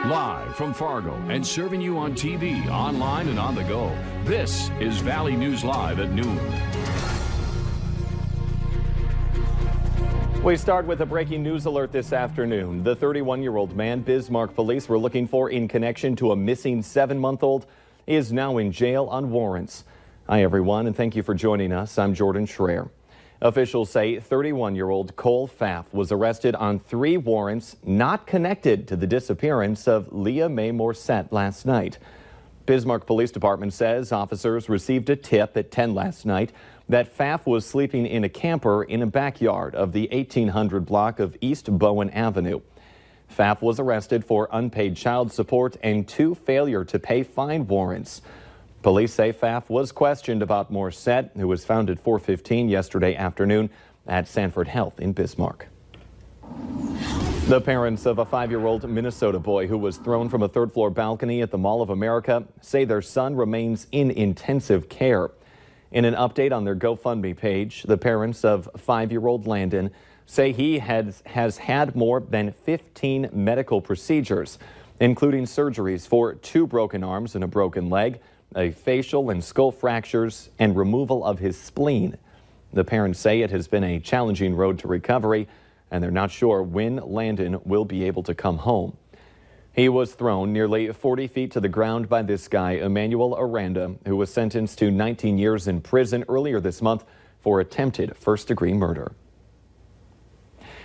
Live from Fargo and serving you on TV, online, and on the go. This is Valley News Live at noon. We start with a breaking news alert this afternoon. The 31-year-old man Bismarck police were looking for in connection to a missing 7-month-old is now in jail on warrants. Hi, everyone, and thank you for joining us. I'm Jordan Schreier. Officials say 31-year-old Cole Pfaff was arrested on 3 warrants not connected to the disappearance of Leah Mae Morset last night. Bismarck Police Department says officers received a tip at 10 last night that Pfaff was sleeping in a camper in a backyard of the 1800 block of East Bowen Avenue. Pfaff was arrested for unpaid child support and 2 failure to pay fine warrants. Police say Pfaff was questioned about Morset, who was found at 4:15 yesterday afternoon at Sanford Health in Bismarck. The parents of a 5-year-old Minnesota boy who was thrown from a 3rd-floor balcony at the Mall of America say their son remains in intensive care. In an update on their GoFundMe page, the parents of 5-year-old Landon say he has had more than 15 medical procedures, including surgeries for 2 broken arms and a broken leg, a facial and skull fractures, and removal of his spleen. The parents say it has been a challenging road to recovery, and they're not sure when Landon will be able to come home. He was thrown nearly 40 feet to the ground by this guy, Emmanuel Aranda, who was sentenced to 19 years in prison earlier this month for attempted first-degree murder.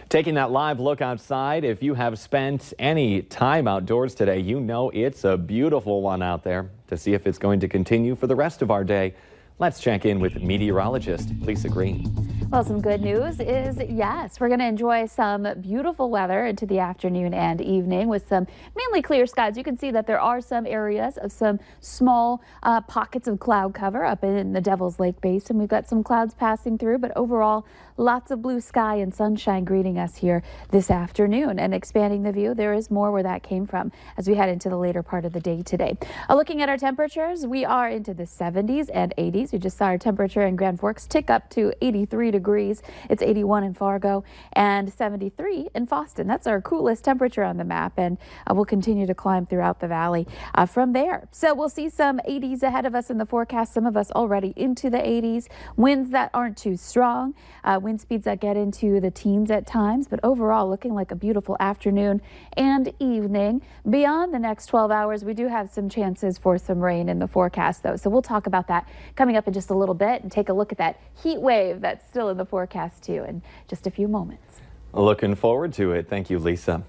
Taking that live look outside, if you have spent any time outdoors today, you know it's a beautiful one out there. To see if it's going to continue for the rest of our day, let's check in with meteorologist Lisa Green. Well, some good news is, yes, we're going to enjoy some beautiful weather into the afternoon and evening with some mainly clear skies. You can see that there are some areas of some small pockets of cloud cover up in the Devil's Lake Basin. We've got some clouds passing through, but overall, lots of blue sky and sunshine greeting us here this afternoon. And expanding the view, there is more where that came from as we head into the later part of the day today. Looking at our temperatures, we are into the 70s and 80s. We just saw our temperature in Grand Forks tick up to 83 degrees. It's 81 in Fargo and 73 in Fosston. That's our coolest temperature on the map, and we'll continue to climb throughout the valley from there. So we'll see some 80s ahead of us in the forecast. Some of us already into the 80s. Winds that aren't too strong. Wind speeds that get into the teens at times, but overall looking like a beautiful afternoon and evening. Beyond the next 12 hours, we do have some chances for some rain in the forecast, though. So we'll talk about that coming up in just a little bit and take a look at that heat wave that's still in the forecast, too, in just a few moments. Looking forward to it. Thank you, Lisa.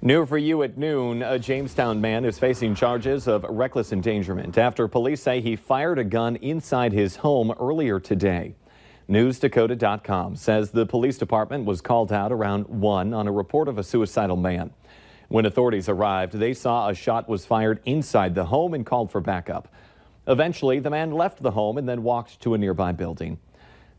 New for you at noon, a Jamestown man is facing charges of reckless endangerment after police say he fired a gun inside his home earlier today. NewsDakota.com says the police department was called out around 1 on a report of a suicidal man. When authorities arrived, they saw a shot was fired inside the home and called for backup. Eventually, the man left the home and then walked to a nearby building.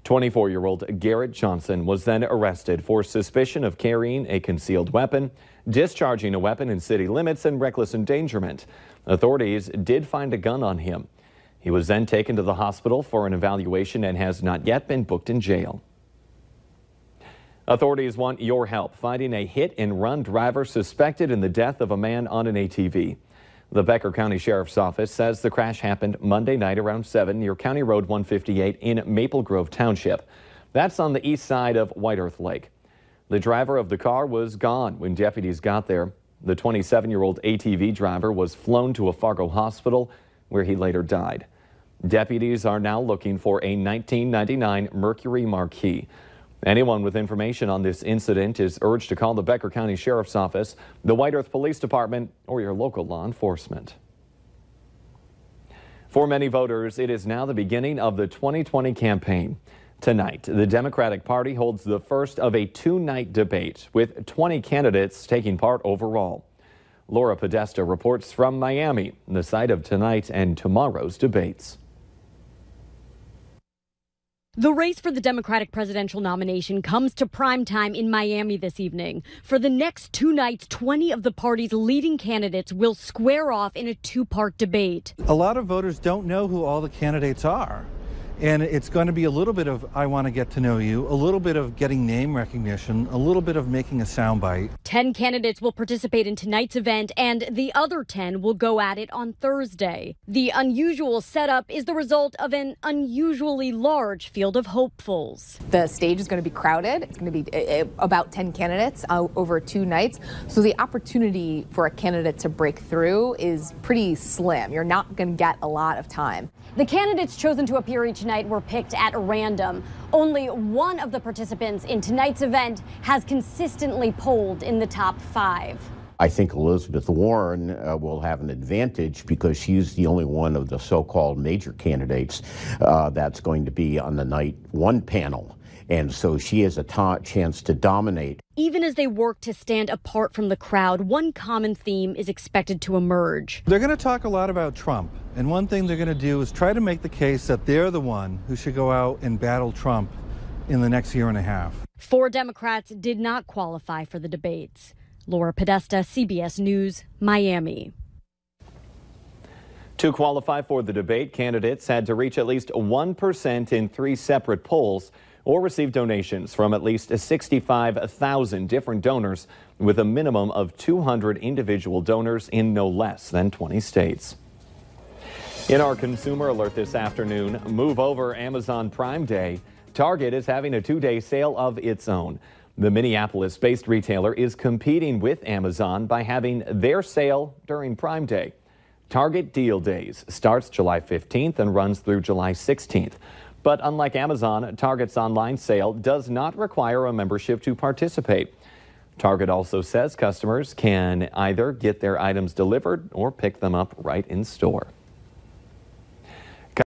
24-year-old Garrett Johnson was then arrested for suspicion of carrying a concealed weapon, discharging a weapon in city limits, and reckless endangerment. Authorities did find a gun on him. He was then taken to the hospital for an evaluation and has not yet been booked in jail. Authorities want your help finding a hit-and-run driver suspected in the death of a man on an ATV. The Becker County Sheriff's Office says the crash happened Monday night around 7 near County Road 158 in Maple Grove Township. That's on the east side of White Earth Lake. The driver of the car was gone when deputies got there. The 27-year-old ATV driver was flown to a Fargo hospital where he later died. Deputies are now looking for a 1999 Mercury Marquis. Anyone with information on this incident is urged to call the Becker County Sheriff's Office, the White Earth Police Department, or your local law enforcement. For many voters, it is now the beginning of the 2020 campaign. Tonight, the Democratic Party holds the first of a 2-night debate with 20 candidates taking part overall. Laura Podesta reports from Miami, the site of tonight and tomorrow's debates. The race for the Democratic presidential nomination comes to prime time in Miami this evening. For the next 2 nights, 20 of the party's leading candidates will square off in a 2-part debate. A lot of voters don't know who all the candidates are. And it's going to be a little bit of I want to get to know you, a little bit of getting name recognition, a little bit of making a soundbite. 10 candidates will participate in tonight's event, and the other 10 will go at it on Thursday. The unusual setup is the result of an unusually large field of hopefuls. The stage is going to be crowded. It's going to be about 10 candidates over 2 nights. So the opportunity for a candidate to break through is pretty slim. You're not going to get a lot of time. The candidates chosen to appear each night were picked at random. Only one of the participants in tonight's event has consistently polled in the top 5. I think Elizabeth Warren will have an advantage because she's the only one of the so-called major candidates that's going to be on the night 1 panel. And so she has a chance to dominate. Even as they work to stand apart from the crowd, one common theme is expected to emerge. They're going to talk a lot about Trump. And one thing they're going to do is try to make the case that they're the one who should go out and battle Trump in the next year and a half. 4 Democrats did not qualify for the debates. Laura Podesta, CBS News, Miami. To qualify for the debate, candidates had to reach at least 1% in 3 separate polls or receive donations from at least 65,000 different donors, with a minimum of 200 individual donors in no less than 20 states. In our consumer alert this afternoon, move over Amazon Prime Day. Target is having a 2-day sale of its own. The Minneapolis-based retailer is competing with Amazon by having their sale during Prime Day. Target Deal Days starts July 15th and runs through July 16th. But unlike Amazon, Target's online sale does not require a membership to participate. Target also says customers can either get their items delivered or pick them up right in store.